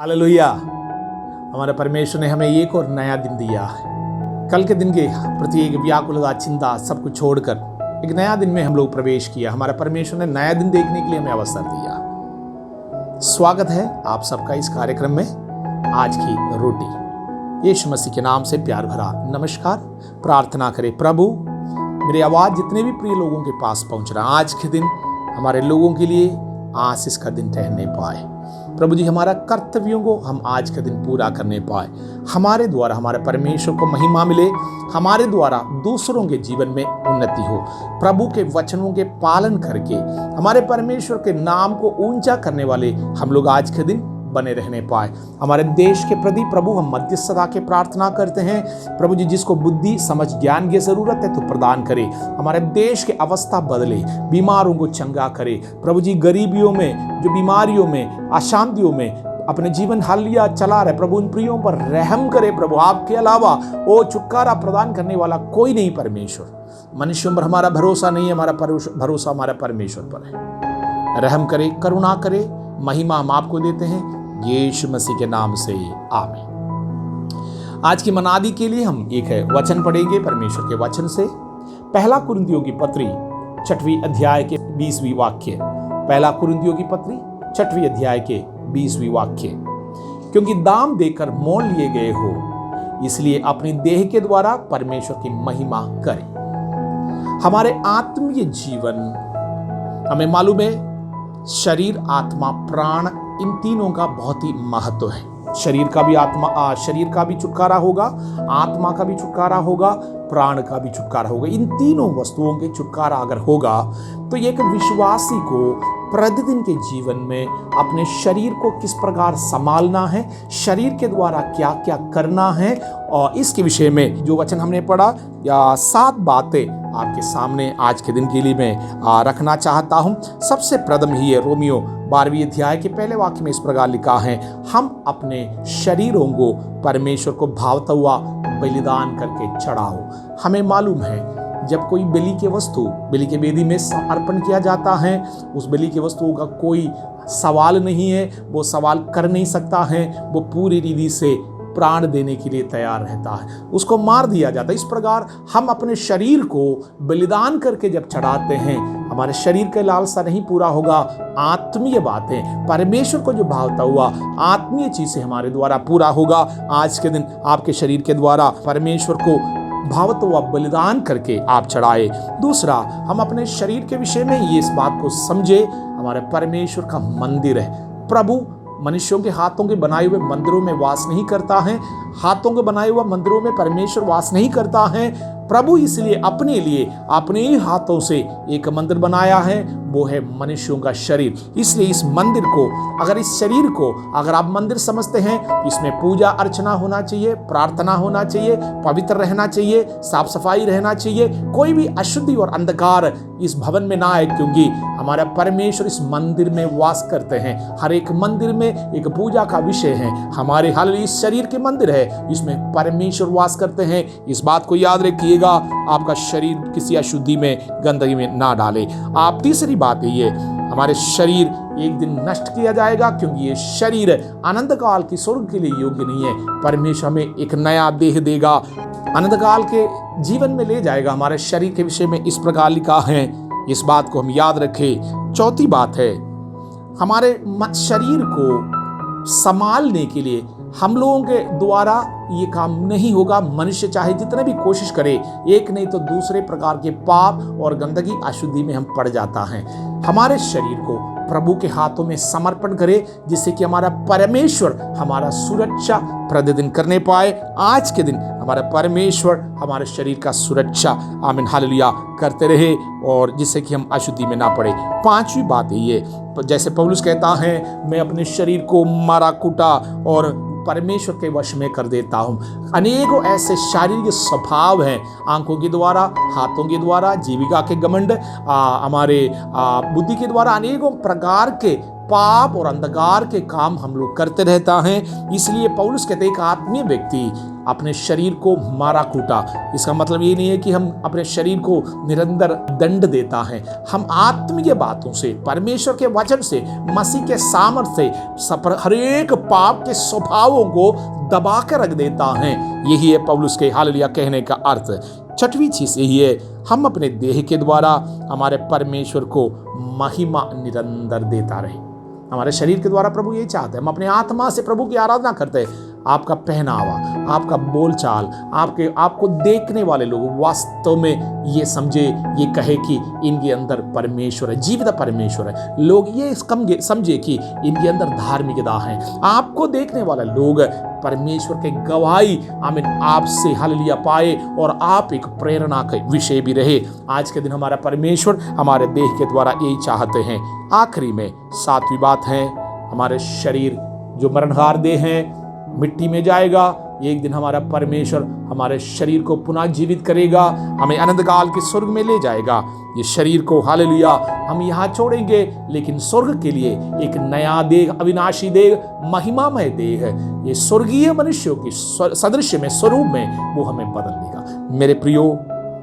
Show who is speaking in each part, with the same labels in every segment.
Speaker 1: Hallelujah. हमारे परमेश्वर ने हमें एक और नया दिन दिया है। कल के दिन के प्रति एक व्याकुलता, चिंता सब कुछ छोड़कर एक नया दिन में हम लोग प्रवेश किया। हमारे परमेश्वर ने नया दिन देखने के लिए हमें अवसर दिया। स्वागत है आप सबका इस कार्यक्रम में। आज की रोटी यीशु मसीह के नाम से प्यार भरा नमस्कार। प्रार्थना करें, प्रभु मेरी आवाज़ जितने भी प्रिय लोगों के पास पहुंच रहा, आज के दिन हमारे लोगों के लिए आशीष का दिन ठहरने पाए। प्रभु जी, हमारा कर्तव्यों को हम आज के दिन पूरा करने पाए। हमारे द्वारा हमारे परमेश्वर को महिमा मिले, हमारे द्वारा दूसरों के जीवन में उन्नति हो। प्रभु के वचनों के पालन करके हमारे परमेश्वर के नाम को ऊंचा करने वाले हम लोग आज के दिन बने रहने पाए। हमारे देश के प्रति प्रभु हम मध्यस्थता के प्रार्थना करते हैं। प्रभु जी, जिसको बुद्धि समझ ज्ञान की जरूरत है तो प्रदान करे। हमारे देश की अवस्था बदले, बीमारों को चंगा करे। प्रभु जी, गरीबियों में, जो बीमारियों में, अशांतियों में अपने जीवन हालिया चला रहे, प्रभु उन प्रियों पर रहम करे। प्रभु, आपके अलावा वो छुटकारा प्रदान करने वाला कोई नहीं। परमेश्वर, मनुष्यों पर हमारा भरोसा नहीं है, हमारा भरोसा हमारे परमेश्वर पर है। रहम करे, करुणा करे। महिमा हम आपको देते हैं यीशु मसीह के नाम से, आमीन। आज की मनादी के लिए हम एक वचन पढ़ेंगे परमेश्वर के वचन से। पहला कुरिन्थियों की पत्री 6वीं अध्याय के 20वीं वाक्य। पहला कुरिन्थियों की पत्री 6वीं अध्याय के 20वीं वाक्य। क्योंकि दाम देकर मोल लिए गए हो, इसलिए अपनी देह के द्वारा परमेश्वर की महिमा करें। हमारे आत्मीय जीवन, हमें मालूम है शरीर, आत्मा, प्राण, इन तीनों का बहुत ही महत्व है। शरीर का भी छुटकारा होगा, आत्मा का भी छुटकारा होगा, प्राण का भी छुटकारा होगा। इन तीनों वस्तुओं के छुटकारा अगर होगा तो एक विश्वासी को प्रतिदिन के जीवन में अपने शरीर को किस प्रकार संभालना है, शरीर के द्वारा क्या क्या करना है, और इसके विषय में जो वचन हमने पढ़ा या 7 बातें आपके सामने आज के दिन के लिए मैं रखना चाहता हूं। सबसे प्रथम ही है रोमियो 12वीं अध्याय के पहले वाक्य में इस प्रकार लिखा है, हम अपने शरीरों को परमेश्वर को भावता हुआ बलिदान करके चढ़ाओ। हमें मालूम है जब कोई बलि के वेदी में अर्पण किया जाता है, उस बलि के वस्तुओं का कोई सवाल नहीं है, वो सवाल कर नहीं सकता है, वो पूरी रीति से प्राण देने के लिए तैयार रहता है, उसको मार दिया जाता है। इस प्रकार हम अपने शरीर को बलिदान करके जब चढ़ाते हैं, हमारे शरीर का लालसा नहीं पूरा होगा। आत्मीय बातें, परमेश्वर को जो भावता हुआ आत्मीय चीजें हमारे द्वारा पूरा होगा। आज के दिन आपके शरीर के द्वारा परमेश्वर को भावत हुआ बलिदान करके आप चढ़ाए। दूसरा, हम अपने शरीर के विषय में ये इस बात को समझे, हमारे परमेश्वर का मंदिर है। प्रभु मनुष्यों के हाथों के बनाए हुए मंदिरों में वास नहीं करता है, हाथों के बनाए हुए मंदिरों में परमेश्वर वास नहीं करता है। प्रभु इसलिए अपने लिए अपने ही हाथों से एक मंदिर बनाया है, वो है मनुष्यों का शरीर। इसलिए इस मंदिर को, अगर इस शरीर को अगर आप मंदिर समझते हैं, इसमें पूजा अर्चना होना चाहिए, प्रार्थना होना चाहिए, पवित्र रहना चाहिए, साफ सफाई रहना चाहिए, कोई भी अशुद्धि और अंधकार इस भवन में ना आए, क्योंकि हमारा परमेश्वर इस मंदिर में वास करते हैं। हर एक मंदिर में एक पूजा का विषय है। हमारे हालेलुया इस शरीर के मंदिर है, इसमें परमेश्वर वास करते हैं। इस बात को याद रखिएगा, आपका शरीर किसी अशुद्धि में, गंदगी में ना डाले। आप तीसरी बात है ये, हमारे शरीर एक दिन नष्ट किया जाएगा, क्योंकि ये शरीर अनंत काल की स्वर्ग के लिए योग्य नहीं है। परमेश्वर हमें एक नया देह देगा, अनंत काल के जीवन में ले जाएगा। हमारे शरीर के विषय में इस प्रकार लिखा है, इस बात को हम याद रखें। चौथी बात है, हमारे शरीर को संभालने के लिए हम लोगों के द्वारा ये काम नहीं होगा। मनुष्य चाहे जितने भी कोशिश करे, एक नहीं तो दूसरे प्रकार के पाप और गंदगी, अशुद्धि में हम पड़ जाता है। हमारे शरीर को प्रभु के हाथों में समर्पण करे, जिससे कि हमारा परमेश्वर हमारा सुरक्षा प्रतिदिन करने पाए। आज के दिन हमारा परमेश्वर हमारे शरीर का सुरक्षा, आमीन हालेलुया, करते रहे, और जिससे कि हम अशुद्धि में ना पड़े। 5वीं बात है ये, जैसे पौलुस कहता है, मैं अपने शरीर को मारा कूटा और परमेश्वर के वश में कर देता हूँ। अनेकों ऐसे शारीरिक स्वभाव हैं, आंखों के द्वारा, हाथों के द्वारा, जीविका के घमंड, हमारे बुद्धि के द्वारा, अनेकों प्रकार के पाप और अंधकार के काम हम लोग करते रहता है। इसलिए पौलुस कहते हैं एक आत्मीय व्यक्ति अपने शरीर को मारा कूटा। इसका मतलब ये नहीं है कि हम अपने शरीर को निरंतर दंड देता है। हम आत्मीय बातों से, परमेश्वर के वचन से, मसीह के सामर्थ्य से हर एक पाप के स्वभावों को दबा कर रख देता है। यही है पौलुस के हालेलुया कहने का अर्थ। छठवीं चीज यही है, हम अपने देह के द्वारा हमारे परमेश्वर को महिमा निरंतर देता रहे। हमारे शरीर के द्वारा प्रभु ये चाहते हैं हम अपने आत्मा से प्रभु की आराधना करते हैं। आपका पहनावा, आपका बोलचाल, आपको देखने वाले लोग वास्तव में ये समझे, ये कहे कि इनके अंदर परमेश्वर है, जीवित परमेश्वर है। लोग ये समझे कि इनके अंदर धार्मिकता है। आपको देखने वाले लोग परमेश्वर के गवाही आमीन आपसे हालेलुया पाए और आप एक प्रेरणा का विषय भी रहे। आज के दिन हमारा परमेश्वर हमारे देह के द्वारा यही चाहते हैं। आखिरी में सातवीं बात है, हमारे शरीर जो मरणहार देह है मिट्टी में जाएगा। एक दिन हमारा परमेश्वर हमारे शरीर को पुनः जीवित करेगा, हमें अनंत काल के स्वर्ग में ले जाएगा। ये शरीर को हालेलुया हम यहाँ छोड़ेंगे, लेकिन स्वर्ग के लिए एक नया देह, अविनाशी देह, महिमामय देह है। ये स्वर्गीय मनुष्यों की सदृश्य में, स्वरूप में वो हमें बदल देगा। मेरे प्रियो,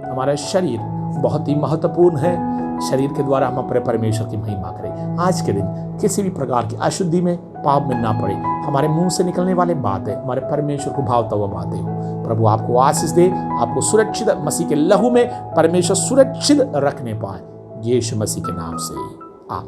Speaker 1: हमारा शरीर बहुत ही महत्वपूर्ण है। शरीर के द्वारा हम अपने परमेश्वर की महिमा करें। आज के दिन किसी भी प्रकार की अशुद्धि में, पाप में ना पड़े। हमारे मुंह से निकलने वाले बातें हमारे परमेश्वर को भावता हुआ बातें हो। प्रभु आपको आशीष दे, आपको सुरक्षित मसीह के लहू में परमेश्वर सुरक्षित रखने पाए। यीशु मसीह के नाम से आमीन।